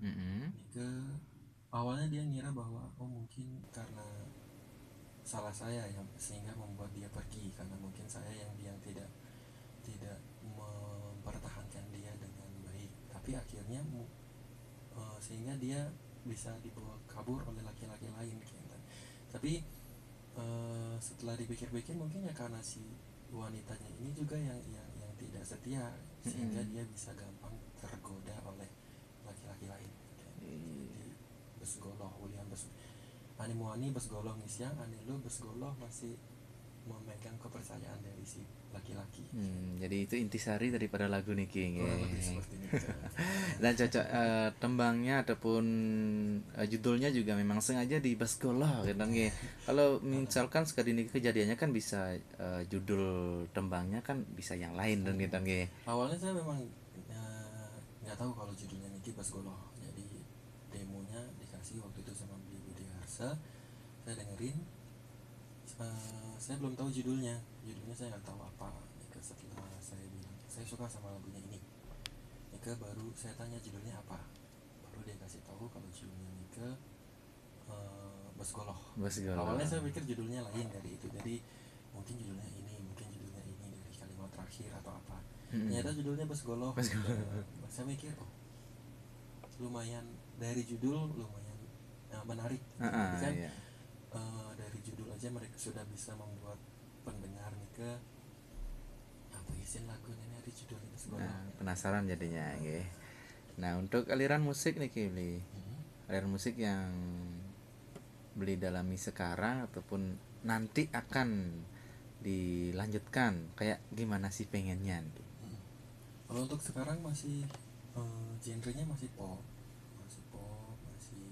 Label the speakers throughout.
Speaker 1: Nike awalnya dia ngira bahwa mungkin karena salah saya yang sehingga membuat dia pergi, karena mungkin saya yang tidak tidak mempertahankan dia dengan baik, tapi akhirnya sehingga dia bisa dibawa kabur oleh laki-laki lain gitu. Tapi setelah dipikir-pikir mungkin ya karena si wanitanya ini juga yang tidak setia, sehingga dia bisa gampang tergoda oleh laki-laki lain gitu. Jadi besgoloh ulian bes ani muani besgoloh ngisyang ani lu besgoloh masih memegang kepercayaan dari si laki-laki.
Speaker 2: Jadi itu intisari daripada lagu niki.
Speaker 1: Kurang lebih seperti ini.
Speaker 2: Dan cocok tembangnya ataupun judulnya juga memang sengaja di basgoloh gitu nggih. Kalau misalkan sekali ini kejadiannya kan bisa judul tembangnya kan bisa yang lain dan gitu nggih.
Speaker 1: Awalnya saya memang nggak tahu kalau judulnya Niki Basgoloh, jadi demonya dikasih waktu itu sama Beli Budi Harsa, saya dengerin, saya belum tahu judulnya saya nggak tahu apa. Nika setelah saya bilang saya suka sama lagunya ini, Nika baru saya tanya judulnya apa, baru dia kasih tahu kalau judulnya Nika Basgoloh.
Speaker 2: Basgoloh.
Speaker 1: Awalnya saya pikir judulnya lain dari itu, jadi mungkin judulnya ini, dari kalimat terakhir atau apa. Ternyata judulnya Basgoloh. Saya mikir lumayan, dari judul lumayan menarik. Jadi kan
Speaker 2: Iya.
Speaker 1: dari judul aja mereka sudah bisa membuat pendengar nih ke apa isin lagu ini dari judulnya Basgoloh.
Speaker 2: Nah, penasaran jadinya nggih. Nah, untuk aliran musik nih Kili. Aliran musik yang beli dalami sekarang ataupun nanti akan dilanjutkan kayak gimana sih pengennya nih?
Speaker 1: Kalau untuk sekarang masih genrenya masih pop, masih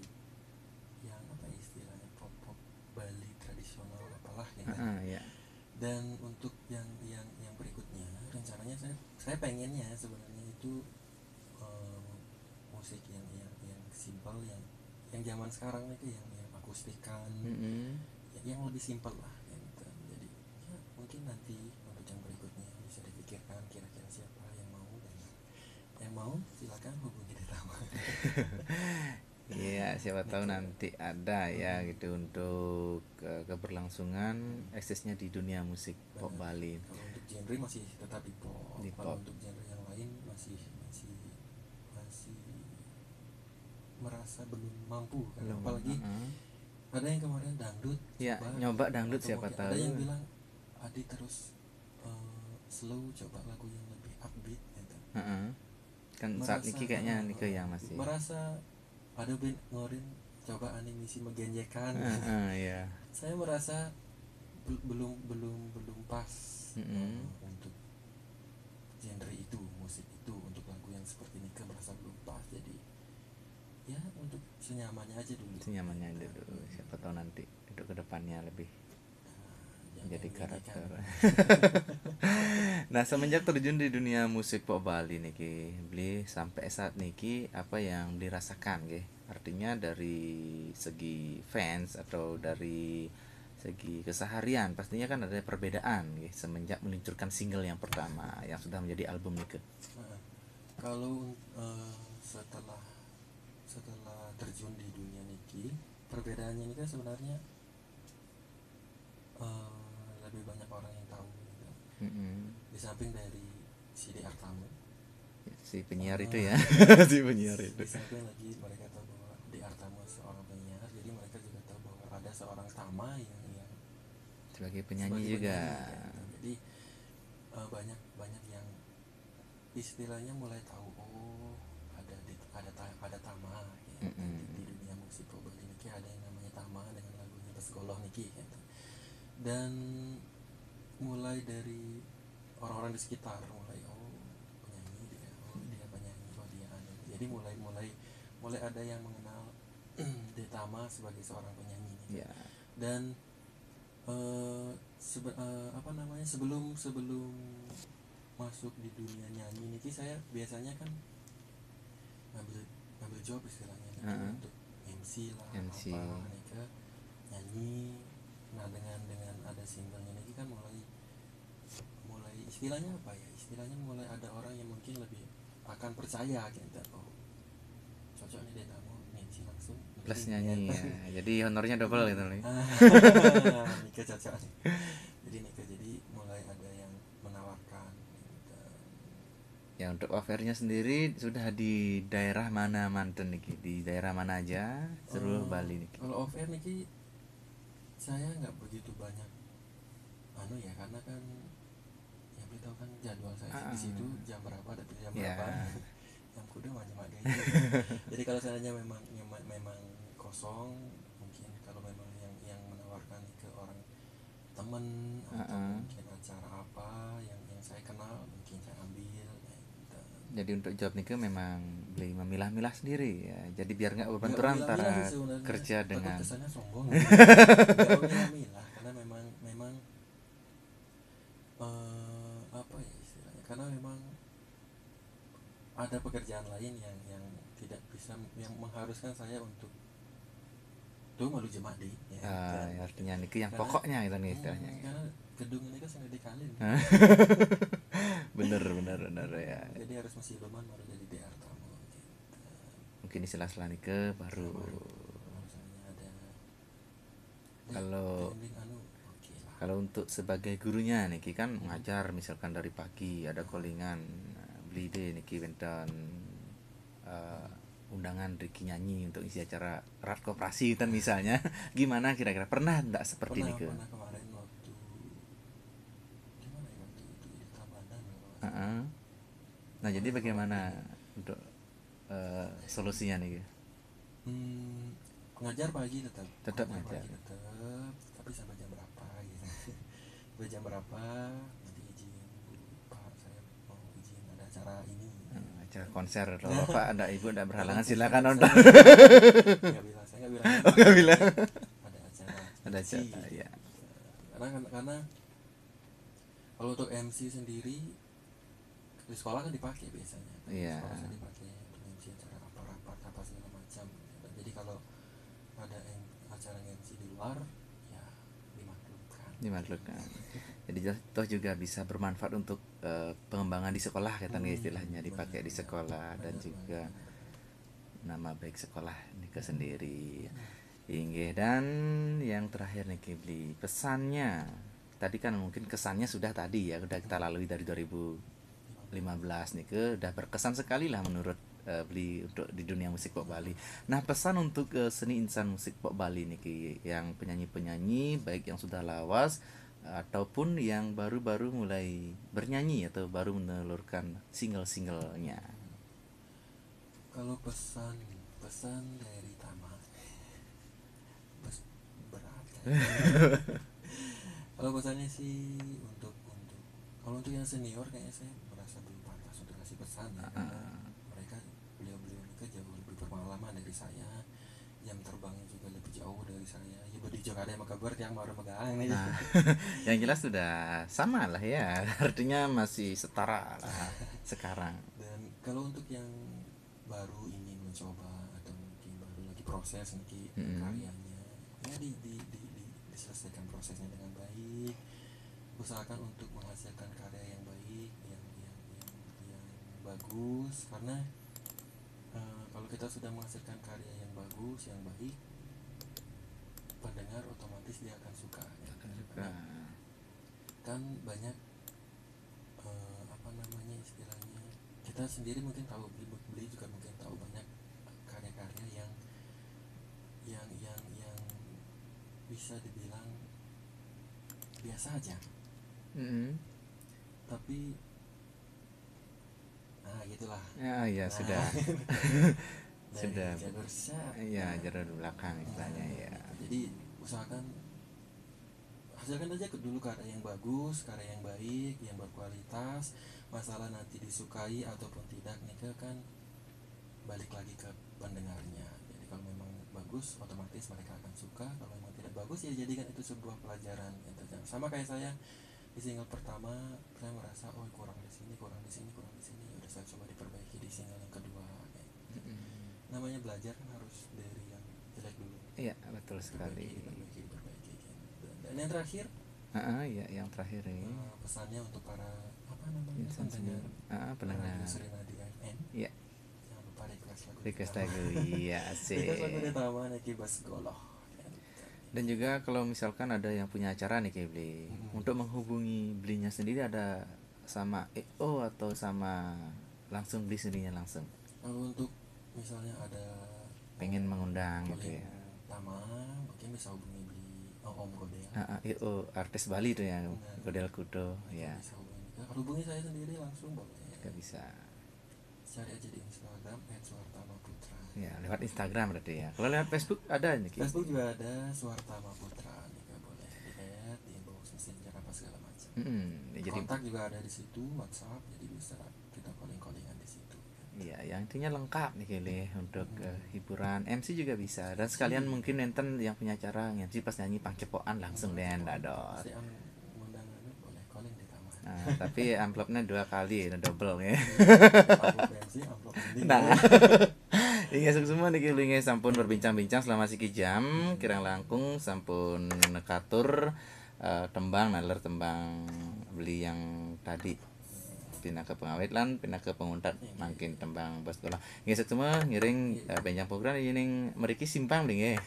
Speaker 1: yang apa istilahnya, pop pop Bali tradisional apalah ya kan.
Speaker 2: Ya.
Speaker 1: Dan untuk yang berikutnya rencananya saya pengennya sebenarnya itu musik yang simpel, yang zaman sekarang itu yang akustikan, yang lebih simpel lah gitu. Jadi ya mungkin nanti untuk yang berikutnya bisa dipikirkan kira-kira siapa yang mau, dan yang mau silakan hubungi Detama.
Speaker 2: Iya, siapa tahu
Speaker 1: Gitu.
Speaker 2: nanti ada ya gitu untuk keberlangsungan eksisnya di dunia musik pop
Speaker 1: Benar.
Speaker 2: Bali.
Speaker 1: Kalau untuk genre masih tetap di pop.
Speaker 2: Di
Speaker 1: Kalau
Speaker 2: pop.
Speaker 1: untuk genre yang lain masih merasa belum mampu kan.
Speaker 2: Belum.
Speaker 1: Apalagi ada yang kemarin dangdut
Speaker 2: Ya,
Speaker 1: coba,
Speaker 2: nyoba dangdut
Speaker 1: atau
Speaker 2: siapa
Speaker 1: mungkin ada
Speaker 2: tahu.
Speaker 1: yang bilang Adi terus slow, coba lagu yang lebih upbeat gitu.
Speaker 2: Kan saat
Speaker 1: Merasa
Speaker 2: ini kayaknya Nike yang masih.
Speaker 1: merasa ada band ngorin coba animasi menggenjekan.
Speaker 2: Ya.
Speaker 1: Saya merasa belum pas untuk genre itu, musik itu, untuk lagu yang seperti ini kan merasa belum pas. Jadi ya untuk senyamannya aja dulu.
Speaker 2: Senyamannya dulu. Siapa tahu nanti untuk kedepannya lebih menjadi karakter. Nah, semenjak terjun di dunia musik pop Bali niki, beli sampai saat niki apa yang dirasakan nggih? Artinya dari segi fans atau dari segi keseharian pastinya kan ada perbedaan nggih semenjak meluncurkan single yang pertama yang sudah menjadi album niki.
Speaker 1: Kalau setelah terjun di dunia Niki, perbedaannya ini kan sebenarnya lebih banyak orang yang tahu gitu. Di samping dari si D Artamu,
Speaker 2: Si penyiar itu ya. Si penyiar itu.
Speaker 1: di samping lagi mereka tahu bahwa D Artamu seorang penyiar, jadi mereka juga tahu bahwa ada seorang Tama yang
Speaker 2: Sebagai penyanyi
Speaker 1: sebagai
Speaker 2: juga.
Speaker 1: penyanyi gitu. Jadi banyak banyak yang istilahnya mulai tahu ada Tama gitu. Di dunia musik pop Niki ada yang namanya Tama dengan lagunya Pesgoloh Niki gitu. Dan mulai dari orang-orang di sekitar mulai penyanyi dia, dia penyanyi, dia anu. Jadi mulai ada yang mengenal Detama sebagai seorang penyanyi gitu.
Speaker 2: Ya.
Speaker 1: Dan sebelum masuk di dunia nyanyi niki, saya biasanya kan ngambil job istilahnya niki, untuk MC lah
Speaker 2: MC.
Speaker 1: apa niki nyanyi. Nah dengan ada singlenya niki kan mulai istilahnya mulai ada orang yang mungkin lebih akan percaya gitu. cocok nih deh kamu Ninci langsung
Speaker 2: plus
Speaker 1: Ning,
Speaker 2: nyanyi
Speaker 1: ya.
Speaker 2: ya. Jadi honornya double gitu nih.
Speaker 1: Nika cocok nih. Jadi Nika jadi mulai ada yang menawarkan gitu.
Speaker 2: Ya untuk affairnya sendiri sudah di daerah mana manten nih? Di daerah mana aja seluruh Bali nih?
Speaker 1: Kalau off air nih saya nggak begitu banyak anu ya, karena kan yang kita tahu kan jadwal saya di situ jam berapa dan jam
Speaker 2: Ya.
Speaker 1: berapa. Yang kudu macam ada gitu. Jadi kalau seandainya memang kosong, mungkin kalau memang yang menawarkan ke orang temen atau mungkin acara apa yang saya kenal, mungkin saya ambil gitu.
Speaker 2: Jadi untuk job nih memang beli memilah-milah sendiri ya. Jadi biar nggak
Speaker 1: Nggak
Speaker 2: berbenturan
Speaker 1: memilah-milah sih
Speaker 2: antara
Speaker 1: sebenarnya,
Speaker 2: kerja
Speaker 1: takut
Speaker 2: dengan
Speaker 1: kesannya sombong. Nggak memilah-milah karena memang apa ya istilahnya, karena memang ada pekerjaan lain yang tidak bisa, yang mengharuskan saya untuk tuh malu jemaah deh ya,
Speaker 2: ya, artinya nih yang
Speaker 1: karena
Speaker 2: pokoknya itu nih istilahnya.
Speaker 1: karena gedung ini kan sangat dikalin.
Speaker 2: bener
Speaker 1: Jadi
Speaker 2: ya.
Speaker 1: harus masih lumayan baru jadi DR tamu gitu.
Speaker 2: Mungkin istilah baru.
Speaker 1: Harusnya ada
Speaker 2: Kalau
Speaker 1: anu oke lah.
Speaker 2: kalau untuk sebagai gurunya nih kan ngajar misalkan dari pagi ada callingan beli deh nih benten undangan Ricky nyanyi untuk isi acara rat koperasi kan misalnya. Gimana kira-kira pernah enggak seperti ini ke?
Speaker 1: Pernah kemarin waktu gimana ya, waktu itu di Tabanan
Speaker 2: Nah jadi bagaimana untuk solusinya nih?
Speaker 1: Ngajar pagi
Speaker 2: Tetap
Speaker 1: ngajar
Speaker 2: ngajar.
Speaker 1: pagi tetap, tapi sampai jam berapa gitu. Sampai jam berapa nanti izin Bu, Pak saya mau izin ada acara ini.
Speaker 2: Acara konser atau bapak ada ibu ada berhalangan silakan nonton.
Speaker 1: Nggak bilang, saya nggak bilang gitu.
Speaker 2: Nggak bilang.
Speaker 1: Ada acara
Speaker 2: Ada
Speaker 1: MC,
Speaker 2: acara ya.
Speaker 1: karena kalau untuk MC sendiri di sekolah kan dipakai biasanya.
Speaker 2: Iya.
Speaker 1: Sekolah saya dipakai untuk MC acara apa rapat apa segala macam. Jadi kalau ada acara MC di luar ya
Speaker 2: dimaklumkan. Jadi toh juga bisa bermanfaat untuk pengembangan di sekolah katanya istilahnya dipakai di sekolah dan juga nama baik sekolah ini ke sendiri. Inggih, dan yang terakhir nih Kibli pesannya tadi kan mungkin kesannya sudah tadi ya udah kita lalui dari 2015 nih ke udah berkesan sekali lah menurut Beli untuk di dunia musik pop Bali. Nah pesan untuk seni insan musik pop Bali nih Ki, yang penyanyi-penyanyi baik yang sudah lawas ataupun yang baru-baru mulai bernyanyi atau baru menelurkan single-singlenya.
Speaker 1: Kalau pesan dari Tama berat kan? Kalau pesannya sih kalau untuk yang senior kayaknya saya merasa belum pantas untuk kasih pesan ya, karena beliau ini jauh lebih berpengalaman dari saya, jam terbangnya juga lebih jauh dari saya ya, bodi juga ada yang kabar yang baru megang nih.
Speaker 2: Yang jelas sudah sama lah ya, artinya masih setara lah sekarang.
Speaker 1: Dan kalau untuk yang baru ingin mencoba atau mungkin baru lagi proses nih karyanya ya diselesaikan prosesnya dengan baik, usahakan untuk menghasilkan karya yang baik, yang bagus, karena kalau kita sudah menghasilkan karya yang bagus, yang baik, pendengar otomatis dia akan suka ya. Kan banyak apa namanya istilahnya, kita sendiri mungkin tahu, beli juga mungkin tahu banyak karya-karya yang bisa dibilang biasa aja, tapi gitulah
Speaker 2: ya sudah sudah
Speaker 1: jalur
Speaker 2: ya jalur belakang istilahnya ya.
Speaker 1: Jadi usahakan hasilkan aja dulu karya yang bagus, karya yang baik, yang berkualitas. Masalah nanti disukai ataupun tidak nih kan balik lagi ke pendengarnya. Jadi kalau memang bagus otomatis mereka akan suka, kalau memang tidak bagus ya jadikan itu sebuah pelajaran gitu. Sama kayak saya di single pertama, saya merasa kurang di sini udah saya coba diperbaiki di single yang kedua gitu. Namanya belajar kan harus dari yang jelek dulu.
Speaker 2: Iya betul sekali.
Speaker 1: Diperbaiki gitu. Dan yang terakhir
Speaker 2: ya yang terakhir ini
Speaker 1: pesannya untuk para pendengar
Speaker 2: pendengar
Speaker 1: Surinadi FM,
Speaker 2: ya
Speaker 1: jangan lupa request lagu
Speaker 2: request lagu iya
Speaker 1: request lagu
Speaker 2: sih.
Speaker 1: di taman iki bas goloh enten.
Speaker 2: Dan juga kalau misalkan ada yang punya acara nih kayak beli
Speaker 1: Mm-mm.
Speaker 2: untuk menghubungi belinya sendiri ada sama EO atau sama langsung beli sendirinya langsung
Speaker 1: Kalau untuk misalnya ada
Speaker 2: pengen mengundang gitu
Speaker 1: calling
Speaker 2: ya.
Speaker 1: nama mungkin bisa hubungi beli Om Godel.
Speaker 2: EO artis Bali tuh yang
Speaker 1: Nah,
Speaker 2: Godel Kudo
Speaker 1: itu
Speaker 2: ya
Speaker 1: bisa hubungi kalau hubungi saya sendiri langsung boleh,
Speaker 2: juga bisa
Speaker 1: cari aja di Instagram @suartamaputra.
Speaker 2: ya lewat Instagram berarti ya. Kalau lewat Facebook ada nih Ki.
Speaker 1: Facebook juga ada Suartama Putra juga boleh dilihat di inbox messenger apa segala macam.
Speaker 2: Jadi
Speaker 1: Kontak juga ada di situ WhatsApp jadi bisa kita callingan di situ.
Speaker 2: iya yang intinya lengkap nih Kile untuk
Speaker 1: Mm.
Speaker 2: hiburan MC juga bisa dan
Speaker 1: MC.
Speaker 2: sekalian mungkin nenten yang punya acara MC pas nyanyi pangcepokan langsung deh dador.
Speaker 1: Pasti undangannya boleh calling di taman.
Speaker 2: Nah, tapi amplopnya 2 kali double ya.
Speaker 1: Amplop bensin, amplop mending.
Speaker 2: Nah, ingat semua nih Kile sampun berbincang-bincang selama siki jam kirang langkung sampun nekatur tembang naler tembang beli yang tadi pindah ke pengawet lan pindah ke penguntat makin tembang bos bola ngesek semua ngiring benjang program ini meriki simpang ding ya.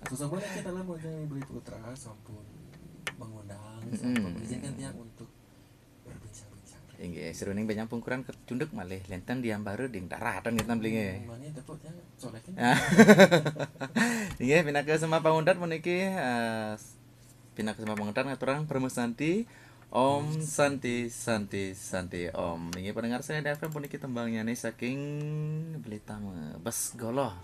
Speaker 1: Sesungguhnya kita lah mau jadi beli putra sampun mengundang sampun izinkan tiang untuk berbincang-bincang.
Speaker 2: Inggih seru ning benjang pungkuran ketunduk malih lenten diam baru ding daratan kita beli
Speaker 1: Mana tepuk yang solekin.
Speaker 2: inggih pindah ke semua penguntat meniki pindah ke semua penguntat ngaturang permusanti Om Santi Santi Santi Om. Ini pendengar saya DFM puniki tembangnya nih saking Belitama Bas Goloh.